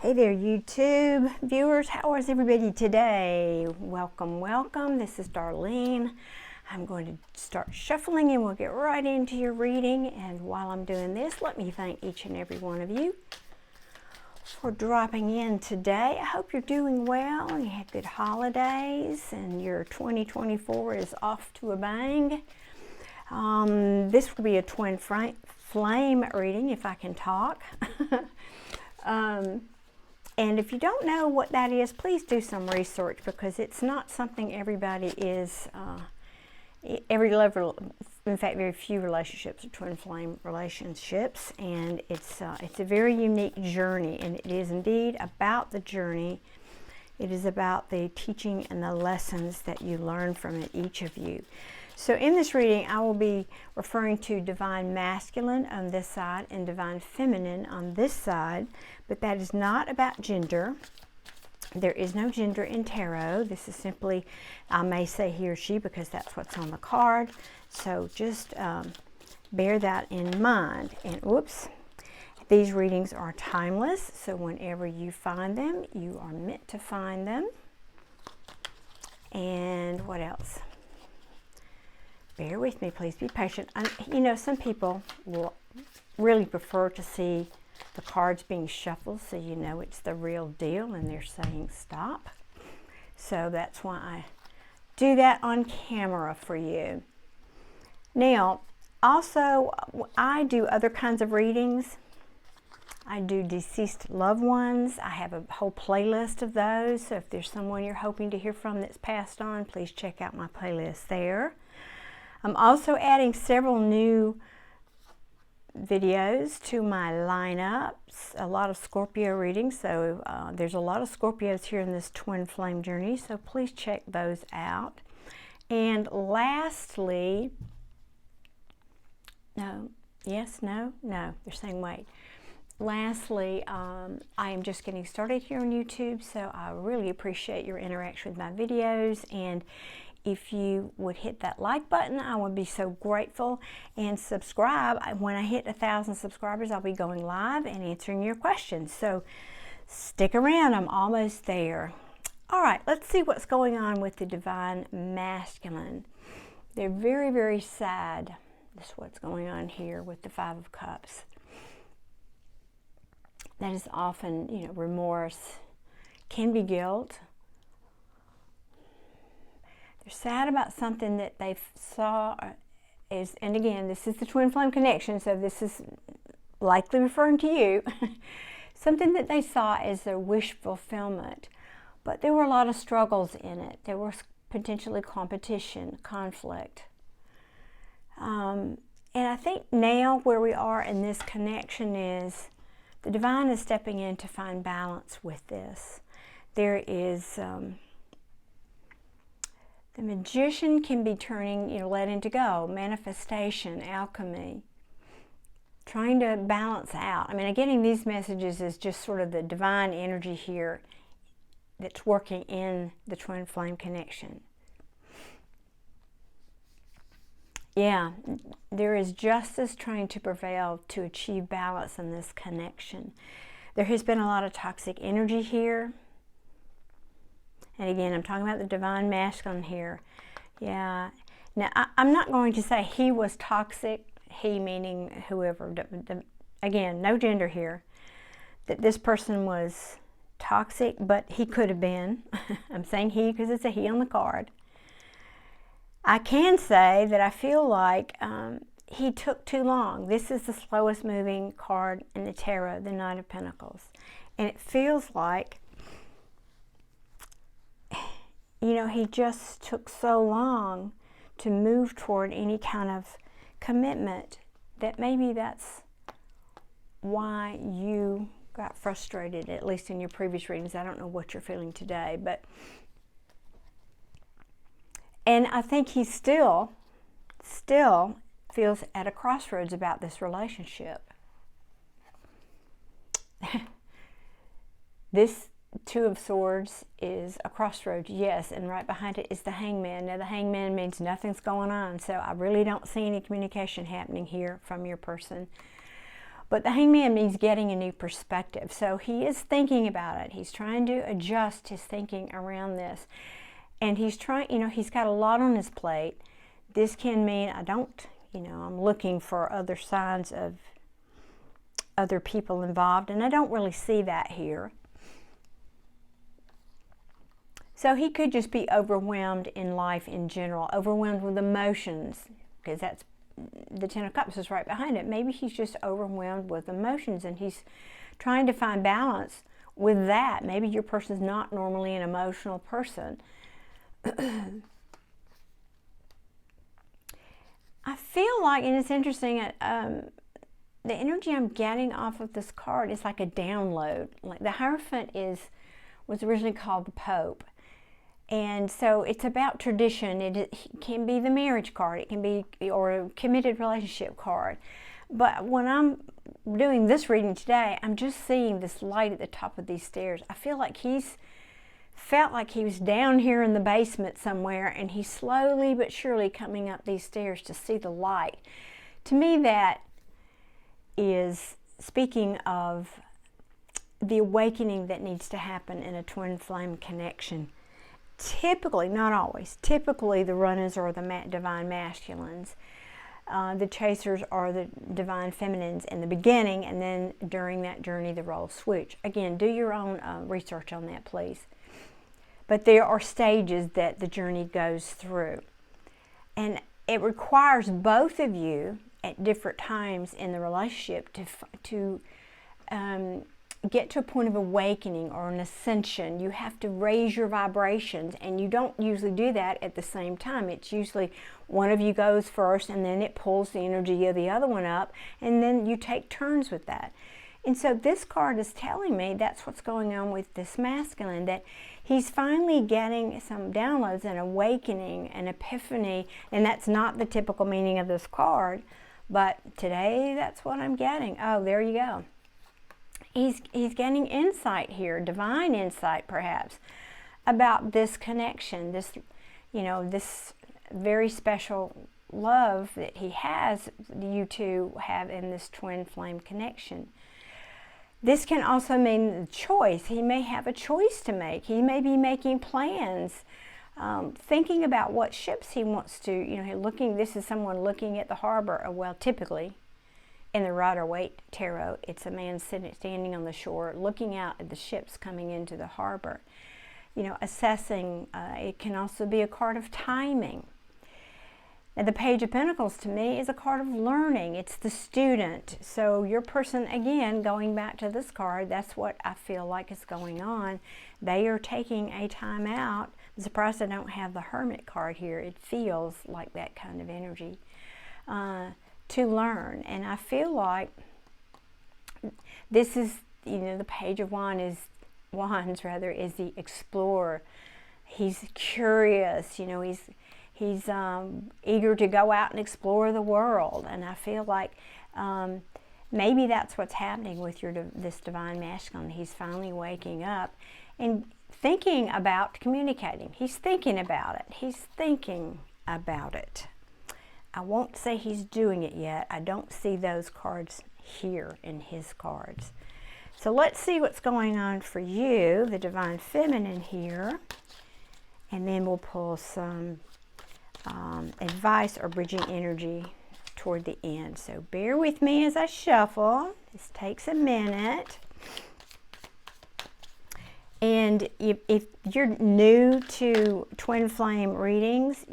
Hey there, YouTube viewers. How is everybody today? Welcome, welcome. This is Darlene. I'm going to start shuffling and we'll get right into your reading. And while I'm doing this, let me thank each and every one of you for dropping in today. I hope you're doing well and you had good holidays and your 2024 is off to a bang. This will be a twin flame reading if I can talk. And if you don't know what that is, please do some research because it's not something everybody is, every level, in fact, very few relationships are twin flame relationships. And it's a very unique journey, and it is indeed about the journey. It is about the teaching and the lessons that you learn from it, each of you. So in this reading, I will be referring to divine masculine on this side and divine feminine on this side, but that is not about gender. There is no gender in tarot. This is simply, I may say he or she because that's what's on the card. So just bear that in mind. And whoops, these readings are timeless. So whenever you find them, you are meant to find them. And what else? Bear with me, please be patient. You know, some people will really prefer to see the cards being shuffled so you know it's the real deal and they're saying stop. So that's why I do that on camera for you. Now, also, I do other kinds of readings. I do deceased loved ones. I have a whole playlist of those. So if there's someone you're hoping to hear from that's passed on, please check out my playlist there. I'm also adding several new videos to my lineups, a lot of Scorpio readings, so there's a lot of Scorpios here in this twin flame journey, so please check those out. And lastly, they're saying wait. Lastly, I am just getting started here on YouTube, so I really appreciate your interaction with my videos, and if you would hit that like button, I would be so grateful. And subscribe. When I hit 1,000 subscribers, I'll be going live and answering your questions. So stick around. I'm almost there. All right, let's see what's going on with the divine masculine. They're very, very sad. This is what's going on here with the Five of Cups. That is often, you know, remorse, can be guilt. They're sad about something that they saw is, and again, this is the twin flame connection, so this is likely referring to you, something that they saw as their wish fulfillment. But there were a lot of struggles in it. There was potentially competition, conflict. And I think now where we are in this connection is the divine is stepping in to find balance with this. There is... the magician can be turning, you know, letting to go, manifestation, alchemy, trying to balance out. I mean, getting these messages is just sort of the divine energy here that's working in the twin flame connection. Yeah, there is justice trying to prevail to achieve balance in this connection. There has been a lot of toxic energy here. And again, I'm talking about the divine masculine here. Yeah. Now, I'm not going to say he was toxic, he meaning whoever. Again, no gender here. That this person was toxic, but he could have been. I'm saying he because it's a he on the card. I can say that I feel like he took too long. This is the slowest moving card in the tarot, the Knight of Pentacles. And it feels like, you know, he just took so long to move toward any kind of commitment that maybe that's why you got frustrated, at least in your previous readings. I don't know what you're feeling today, but, and I think he still feels at a crossroads about this relationship. This Two of Swords is a crossroads, yes, and right behind it is the Hangman. Now, the Hangman means nothing's going on, so I really don't see any communication happening here from your person. But the Hangman means getting a new perspective. So he is thinking about it. He's trying to adjust his thinking around this. And he's trying, he's got a lot on his plate. This can mean I'm looking for other signs of other people involved, and I don't really see that here. So he could just be overwhelmed in life in general, overwhelmed with emotions, because that's the Ten of Cups is right behind it. Maybe he's just overwhelmed with emotions and he's trying to find balance with that. Maybe your person's not normally an emotional person. I feel like, and it's interesting, the energy I'm getting off of this card is like a download. Like the Hierophant was originally called the Pope. And so it's about tradition. It can be the marriage card. It can be, or a committed relationship card. But when I'm doing this reading today, I'm just seeing this light at the top of these stairs. I feel like he's felt like he was down here in the basement somewhere, and he's slowly but surely coming up these stairs to see the light. To me, that is speaking of the awakening that needs to happen in a twin flame connection. Typically, not always, typically the runners are the divine masculines. The chasers are the divine feminines in the beginning, and then during that journey the roles switch. Again, do your own research on that, please. But there are stages that the journey goes through. And it requires both of you at different times in the relationship to get to a point of awakening or an ascension. You have to raise your vibrations, and you don't usually do that at the same time. It's usually one of you goes first, and then it pulls the energy of the other one up, and then you take turns with that. And so this card is telling me that's what's going on with this masculine, that he's finally getting some downloads, an awakening, an epiphany, and that's not the typical meaning of this card, but today that's what I'm getting. Oh, there you go. He's getting insight here, divine insight perhaps, about this connection, this very special love that he has, you two have in this twin flame connection. This can also mean choice. He may have a choice to make. He may be making plans, thinking about what ships he wants to, this is someone looking at the harbor. Well, typically, in the Rider-Waite Tarot, it's a man standing on the shore looking out at the ships coming into the harbor. Assessing. It can also be a card of timing. Now, the Page of Pentacles to me is a card of learning. It's the student. So your person, again, going back to this card, that's what I feel like is going on. They are taking a time out. I'm surprised I don't have the Hermit card here. It feels like that kind of energy. To learn. And I feel like this is, the Page of Wands is the explorer. He's curious, he's eager to go out and explore the world. And I feel like maybe that's what's happening with this divine masculine. He's finally waking up and thinking about communicating. He's thinking about it. He's thinking about it. I won't say he's doing it yet. I don't see those cards here in his cards. So let's see what's going on for you, the Divine Feminine here. And then we'll pull some advice or bridging energy toward the end. So bear with me as I shuffle. This takes a minute. And if you're new to twin flame readings,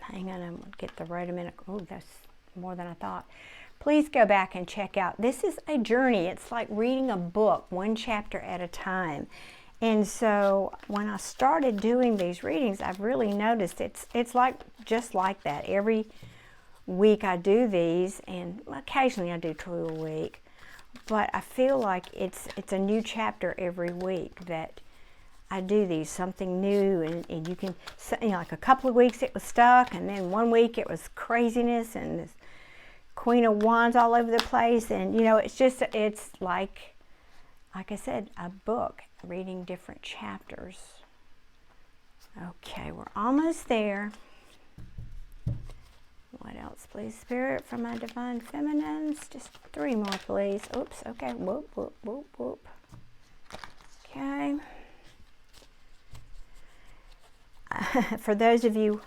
hang on, I'm going to get the right minute. Oh, that's more than I thought. Please go back and check out. This is a journey. It's like reading a book, one chapter at a time. And so when I started doing these readings, I've really noticed it's like just like that. Every week I do these, and occasionally I do 2 a week. But I feel like it's a new chapter every week that I do these, something new, and you can, like a couple of weeks it was stuck, and then 1 week it was craziness and this Queen of Wands all over the place, and it's like I said, a book, reading different chapters. Okay, we're almost there. What else, please, Spirit, for my divine feminines? Just 3 more, please. Oops, okay. Whoop, whoop, whoop, whoop. Okay. For those of you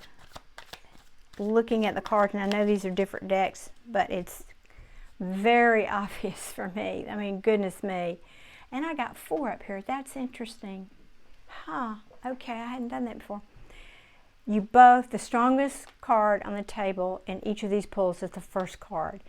looking at the cards, and I know these are different decks, but it's very obvious for me. I mean, goodness me. And I got 4 up here. That's interesting. Huh. Okay, I hadn't done that before. You both, the strongest card on the table in each of these pulls is the first card.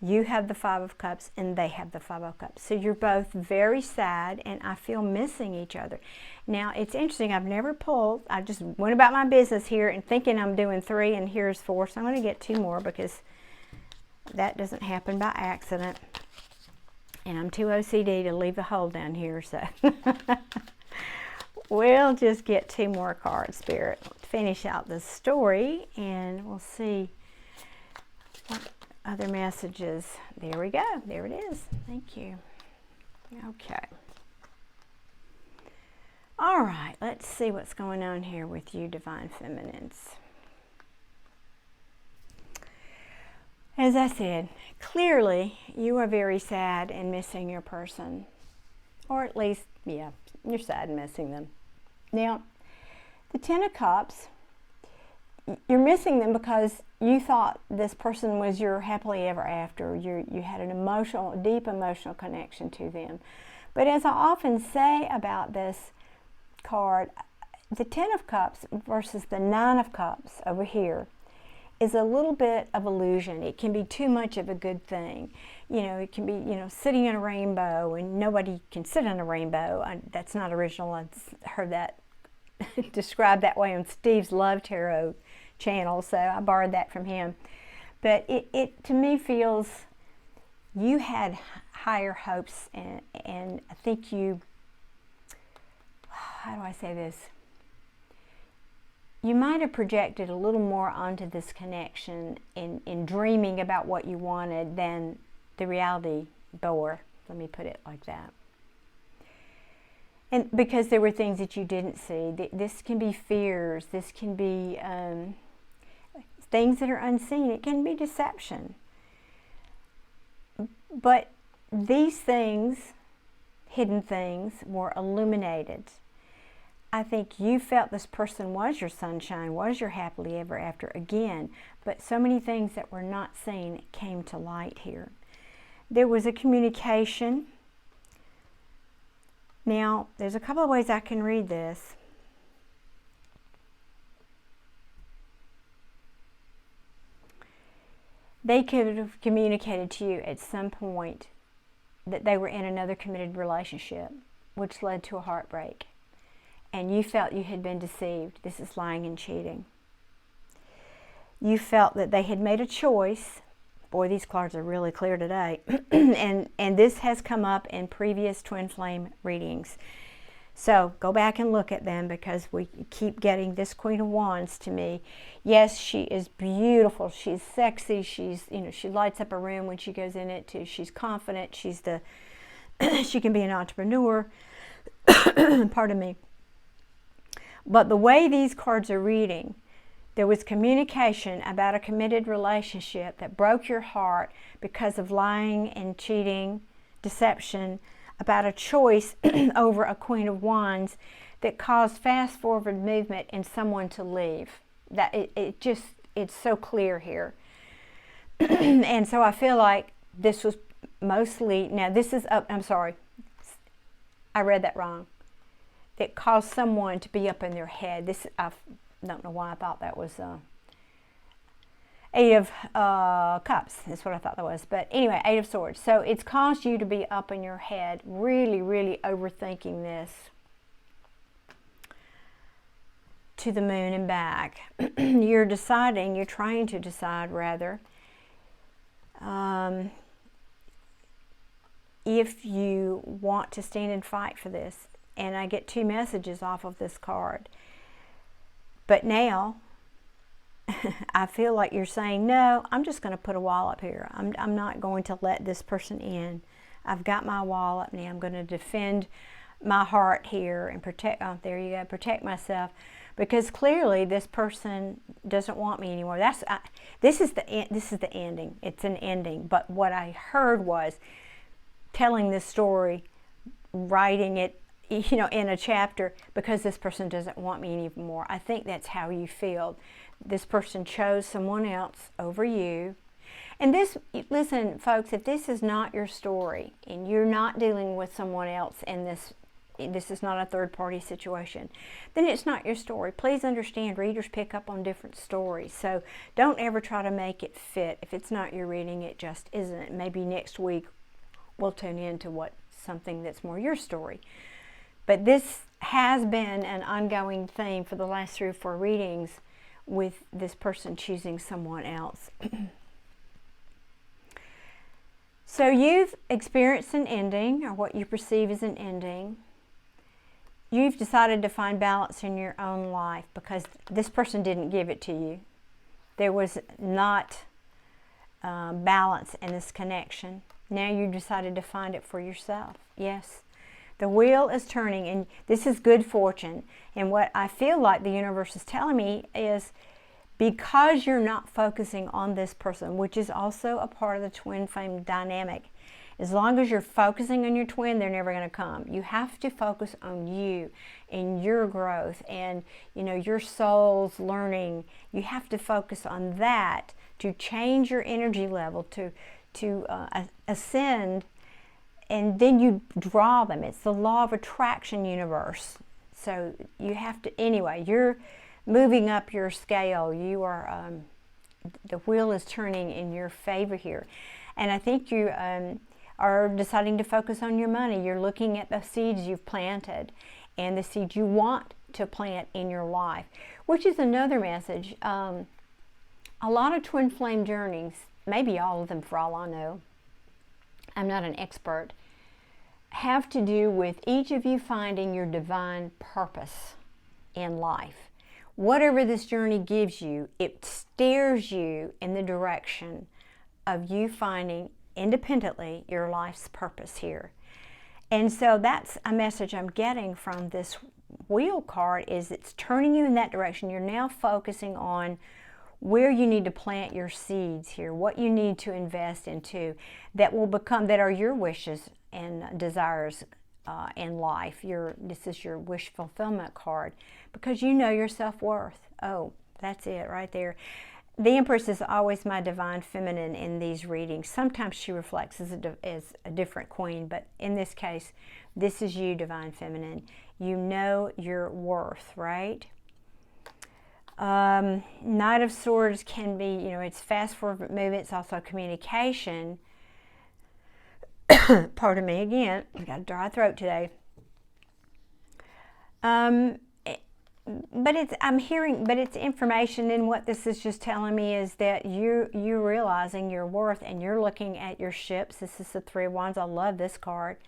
You have the 5 of Cups and they have the 5 of Cups. So you're both very sad and I feel missing each other. Now, it's interesting. I've never pulled. I just went about my business here and thinking I'm doing 3 and here's 4. So I'm going to get 2 more because that doesn't happen by accident. And I'm too OCD to leave a hole down here. So we'll just get 2 more cards, Spirit. Finish out the story and we'll see what other messages. There we go. There it is. Thank you. Okay. All right. Let's see what's going on here with you, Divine Feminines. As I said, clearly you are very sad and missing your person. Or at least, yeah, you're sad and missing them. Now, the 10 of Cups, you're missing them because you thought this person was your happily ever after. You had an emotional, deep emotional connection to them. But as I often say about this card, the 10 of Cups versus the 9 of Cups over here is a little bit of illusion. It can be too much of a good thing. You know, it can be, you know, sitting in a rainbow and nobody can sit on a rainbow. That's not original. I heard that described that way on Steve's Love Tarot channel, so I borrowed that from him. But it to me feels you had higher hopes and I think you, how do I say this? You might have projected a little more onto this connection in dreaming about what you wanted than the reality bore. Let me put it like that. And because there were things that you didn't see. This can be fears. This can be things that are unseen. It can be deception. But these things, hidden things, were illuminated. I think you felt this person was your sunshine, was your happily ever after again. But so many things that were not seen came to light here. There was a communication. Now, there's a couple of ways I can read this. They could have communicated to you at some point that they were in another committed relationship, which led to a heartbreak. And you felt you had been deceived. This is lying and cheating. You felt that they had made a choice. Boy, these cards are really clear today. and this has come up in previous twin flame readings. So go back and look at them because we keep getting this Queen of Wands to me. Yes, she is beautiful. She's sexy. She's, you know, she lights up a room when she goes in it too. She's confident. She's the she can be an entrepreneur. Pardon me. But the way these cards are reading, there was communication about a committed relationship that broke your heart because of lying and cheating, deception, about a choice over a Queen of Wands that caused fast forward movement and someone to leave. That it's so clear here. And so I feel like this was mostly, now this is up, I'm sorry, I read that wrong. That caused someone to be up in their head. This, I don't know why I thought that was 8 of Cups. That's what I thought that was. But anyway, 8 of Swords. So it's caused you to be up in your head, really, really overthinking this to the moon and back. You're deciding, you're trying to decide rather, if you want to stand and fight for this. And I get 2 messages off of this card. But now, I feel like you're saying, no, I'm just going to put a wall up here. I'm not going to let this person in. I've got my wall up now. I'm going to defend my heart here and protect, oh, there you go, protect myself, because clearly this person doesn't want me anymore. This is the ending. It's an ending. But what I heard was telling this story, writing it, in a chapter, because this person doesn't want me anymore. I think that's how you feel. This person chose someone else over you. And listen, folks, if this is not your story and you're not dealing with someone else in this is not a third-party situation, then it's not your story. Please understand, readers pick up on different stories. So don't ever try to make it fit. If it's not your reading, it just isn't. Maybe next week we'll tune into something that's more your story. But this has been an ongoing theme for the last 3 or 4 readings with this person choosing someone else. So you've experienced an ending, or what you perceive as an ending. You've decided to find balance in your own life because this person didn't give it to you. There was not balance in this connection. Now you decided to find it for yourself. Yes. The wheel is turning, and this is good fortune. And what I feel like the universe is telling me is, because you're not focusing on this person, which is also a part of the twin flame dynamic, as long as you're focusing on your twin, they're never going to come. You have to focus on you and your growth and your soul's learning. You have to focus on that to change your energy level, to ascend, and then you draw them. It's the law of attraction universe. So you have to, anyway, you're moving up your scale. You are, the wheel is turning in your favor here. And I think you are deciding to focus on your money. You're looking at the seeds you've planted and the seeds you want to plant in your life, which is another message. A lot of twin flame journeys, maybe all of them for all I know, I'm not an expert, have to do with each of you finding your divine purpose in life. Whatever this journey gives you, it steers you in the direction of you finding independently your life's purpose here. And so that's a message I'm getting from this wheel card, is it's turning you in that direction. You're now focusing on where you need to plant your seeds here, what you need to invest into that are your wishes and desires in life. This is your wish fulfillment card, because you know your self-worth. Oh, that's it right there. The Empress is always my divine feminine in these readings. Sometimes she reflects as a different queen, but in this case, this is you, divine feminine. You know your worth, right? Knight of Swords can be, it's fast forward movement. It's also communication. Pardon me again. I got a dry throat today. But it's information, and what this is just telling me is that you're realizing your worth, and you're looking at your ships. This is the Three of Wands. I love this card.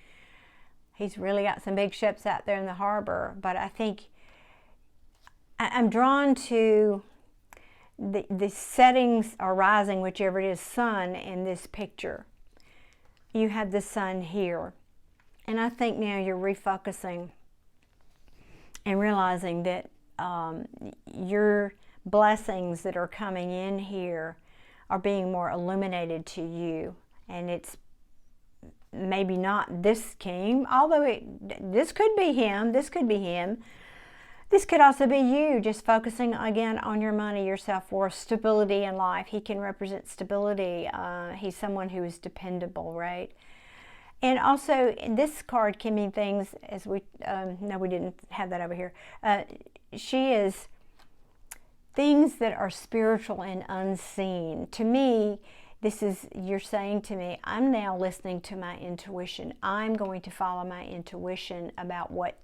He's really got some big ships out there in the harbor, but I think I'm drawn to the settings or rising, whichever it is, sun in this picture. You have the sun here, and I think now you're refocusing and realizing that your blessings that are coming in here are being more illuminated to you. And it's maybe not this king, although this could be him, this could be him. This could also be you, just focusing again on your money, your self-worth, stability in life. He can represent stability. He's someone who is dependable, right? And also, this card can mean things as no, we didn't have that over here. She is things that are spiritual and unseen. To me, you're saying to me, I'm now listening to my intuition. I'm going to follow my intuition about what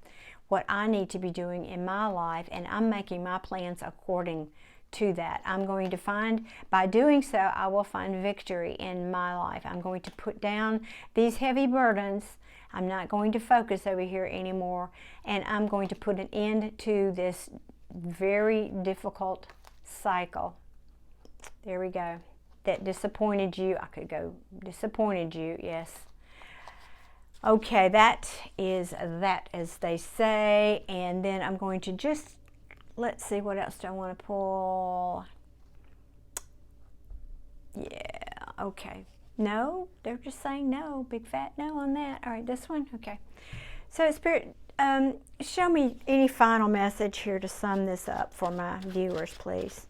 I need to be doing in my life, and I'm making my plans according to that. I'm going to find, by doing so, I will find victory in my life. I'm going to put down these heavy burdens. I'm not going to focus over here anymore, and I'm going to put an end to this very difficult cycle. There we go. That disappointed you. I could go disappointed you, yes. Okay, that is that, as they say. And then I'm going to just, let's see, what else do I want to pull? Yeah, okay. No, they're just saying no, big fat no on that. All right, this one, okay. So Spirit, show me any final message here to sum this up for my viewers, please.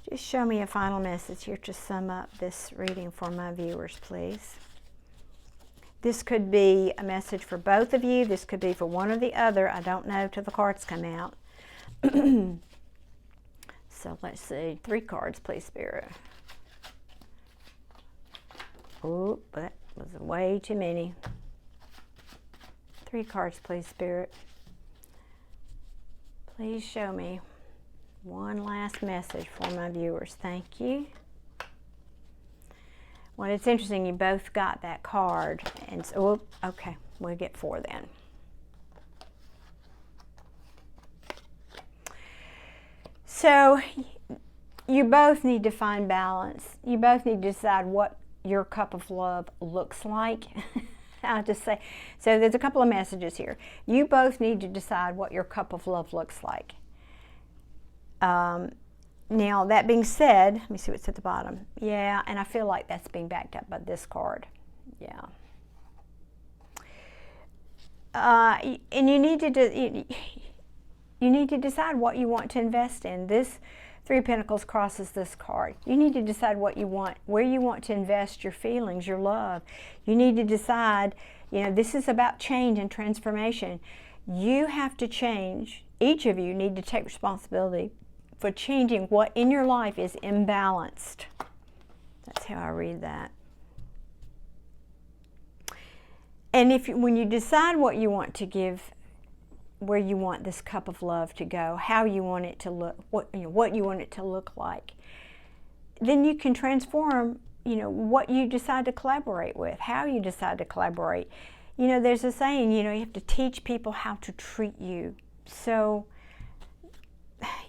Just show me a final message here to sum up this reading for my viewers, please. This could be a message for both of you. This could be for one or the other. I don't know till the cards come out. So let's see. 3 cards, please, Spirit. Oh, that was way too many. 3 cards, please, Spirit. Please show me one last message for my viewers. Thank you. Well, it's interesting, you both got that card. And so, okay, we'll get 4 then. So, you both need to find balance. You both need to decide what your cup of love looks like. I'll just say, so there's a couple of messages here. You both need to decide what your cup of love looks like. Now, that being said, let me see what's at the bottom. Yeah, and I feel like that's being backed up by this card. Yeah. And you need to decide what you want to invest in. This 3 of Pentacles crosses this card. You need to decide what you want, where you want to invest your feelings, your love. You need to decide, you know, this is about change and transformation. You have to change. Each of you need to take responsibility for changing what in your life is imbalanced. That's how I read that. And when you decide what you want to give, where you want this cup of love to go, how you want it to look, what you want it to look like, then you can transform, what you decide to collaborate with, how you decide to collaborate. There's a saying, you have to teach people how to treat you. So,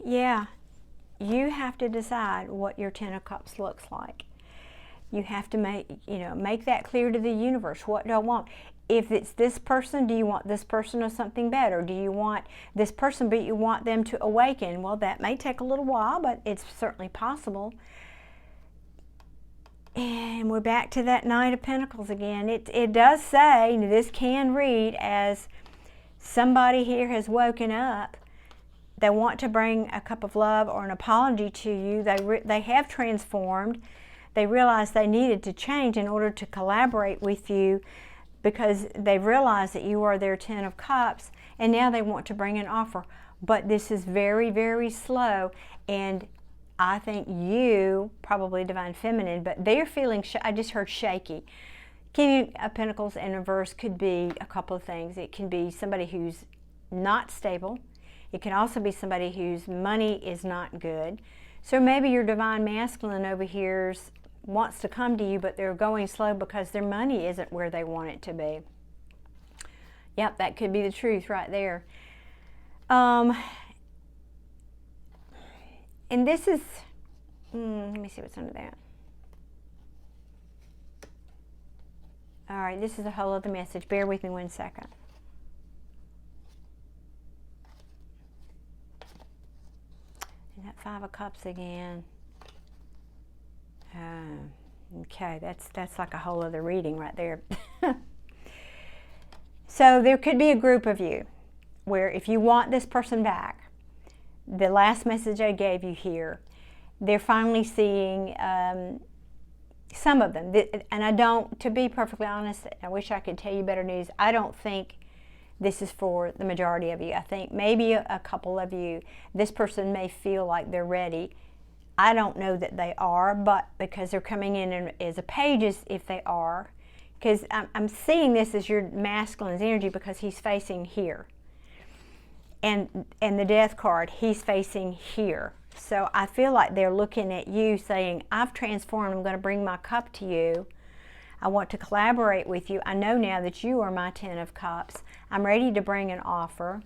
yeah, you have to decide what your 10 of Cups looks like. You have to make that clear to the universe. What do I want? If it's this person, do you want this person or something better? Do you want this person, but you want them to awaken? Well, that may take a little while, but it's certainly possible. And we're back to that Knight of Pentacles again. It does say, this can read as somebody here has woken up. They want to bring a cup of love or an apology to you. They have transformed. They realized they needed to change in order to collaborate with you because they realized that you are their 10 of Cups, and now they want to bring an offer. But this is very, very slow, and I think you, probably Divine Feminine, but they're feeling, I just heard shaky. King of Pentacles in reverse could be a couple of things. It can be somebody who's not stable. It can also be somebody whose money is not good. So maybe your Divine Masculine over here wants to come to you, but they're going slow because their money isn't where they want it to be. Yep, that could be the truth right there. And this is, let me see what's under that. All right, this is a whole other message. Bear with me 1 second. And that 5 of Cups again. Okay, that's like a whole other reading right there. So there could be a group of you where if you want this person back, the last message I gave you here, they're finally seeing some of them. And I don't, to be perfectly honest, I wish I could tell you better news. I don't think this is for the majority of you. I think maybe a couple of you, this person may feel like they're ready. I don't know that they are, but because they're coming in as a page, if they are, because I'm seeing this as your masculine's energy because he's facing here. And the Death card, he's facing here. So I feel like they're looking at you saying, I've transformed, I'm going to bring my cup to you. I want to collaborate with you. I know now that you are my 10 of Cups. I'm ready to bring an offer.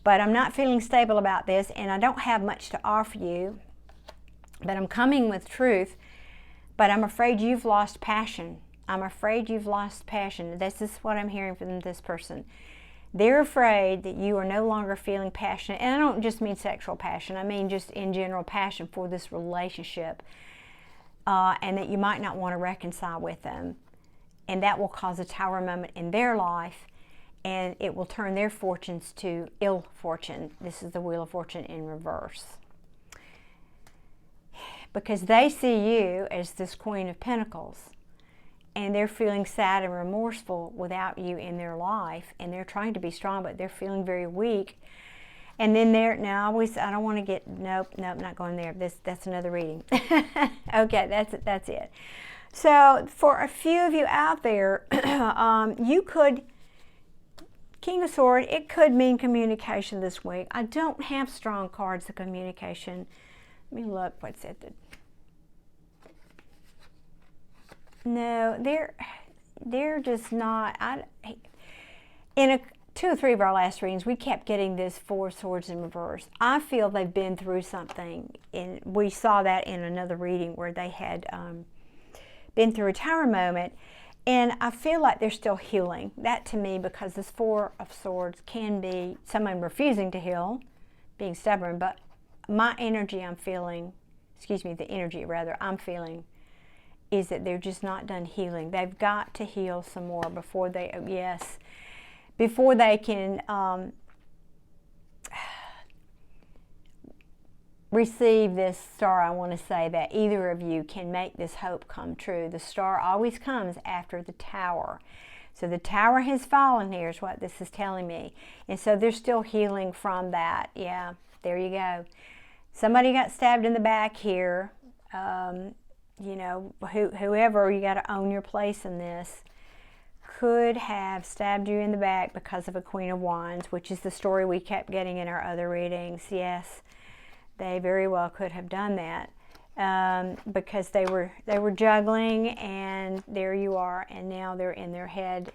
But I'm not feeling stable about this, and I don't have much to offer you. But I'm coming with truth. But I'm afraid you've lost passion. I'm afraid you've lost passion. This is what I'm hearing from this person. They're afraid that you are no longer feeling passionate. And I don't just mean sexual passion. I mean just in general passion for this relationship. And that you might not want to reconcile with them. And that will cause a tower moment in their life. And it will turn their fortunes to ill fortune. This is the Wheel of Fortune in reverse. Because they see you as this Queen of Pentacles. And they're feeling sad and remorseful without you in their life. And they're trying to be strong, but they're feeling very weak. And then I don't want to get, nope, not going there. That's another reading. Okay, that's it. So for a few of you out there, you could, King of Swords, it could mean communication this week. I don't have strong cards of communication. Let me look, what's it? No, they're just not. In 2 or 3 of our last readings, we kept getting this 4 swords in reverse. I feel they've been through something, and we saw that in another reading where they had been through a tower moment, and I feel like they're still healing. That to me, because this 4 of swords can be someone refusing to heal, being stubborn, but my energy I'm feeling, the energy rather I'm feeling, is that they're just not done healing. They've got to heal some more before they, before they can receive this star. I want to say that either of you can make this hope come true. The star always comes after the tower. So the tower has fallen here is what this is telling me. And so they're still healing from that. Yeah, there you go. Somebody got stabbed in the back here. You know, whoever, you got to own your place in this, could have stabbed you in the back because of a Queen of Wands, which is the story we kept getting in our other readings. Yes, they very well could have done that because they were juggling, and there you are, and now they're in their head,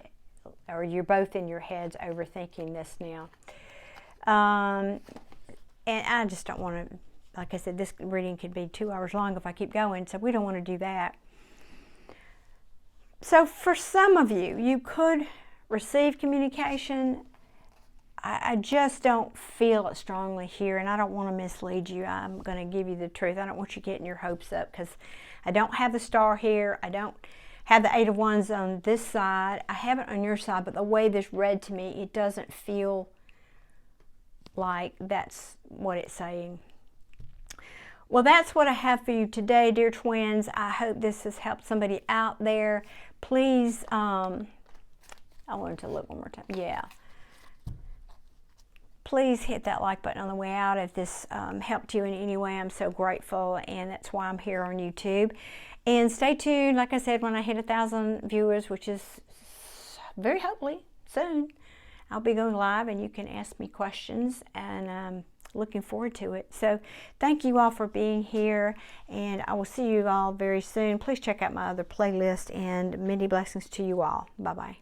or you're both in your heads overthinking this now. And I just don't want to. Like I said, this reading could be 2 hours long if I keep going, so we don't want to do that. So for some of you, you could receive communication. I just don't feel it strongly here, and I don't want to mislead you. I'm going to give you the truth. I don't want you getting your hopes up, because I don't have the star here. I don't have the 8 of Wands on this side. I have it on your side, but the way this read to me, it doesn't feel like that's what it's saying. Well, that's what I have for you today, dear twins. I hope this has helped somebody out there. Please, I wanted to look one more time. Yeah. Please hit that like button on the way out if this helped you in any way. I'm so grateful, and that's why I'm here on YouTube. And stay tuned, like I said, when I hit 1,000 viewers, which is very hopefully soon, I'll be going live, and you can ask me questions, and looking forward to it. So thank you all for being here, and I will see you all very soon. Please check out my other playlist, and many blessings to you all. Bye-bye.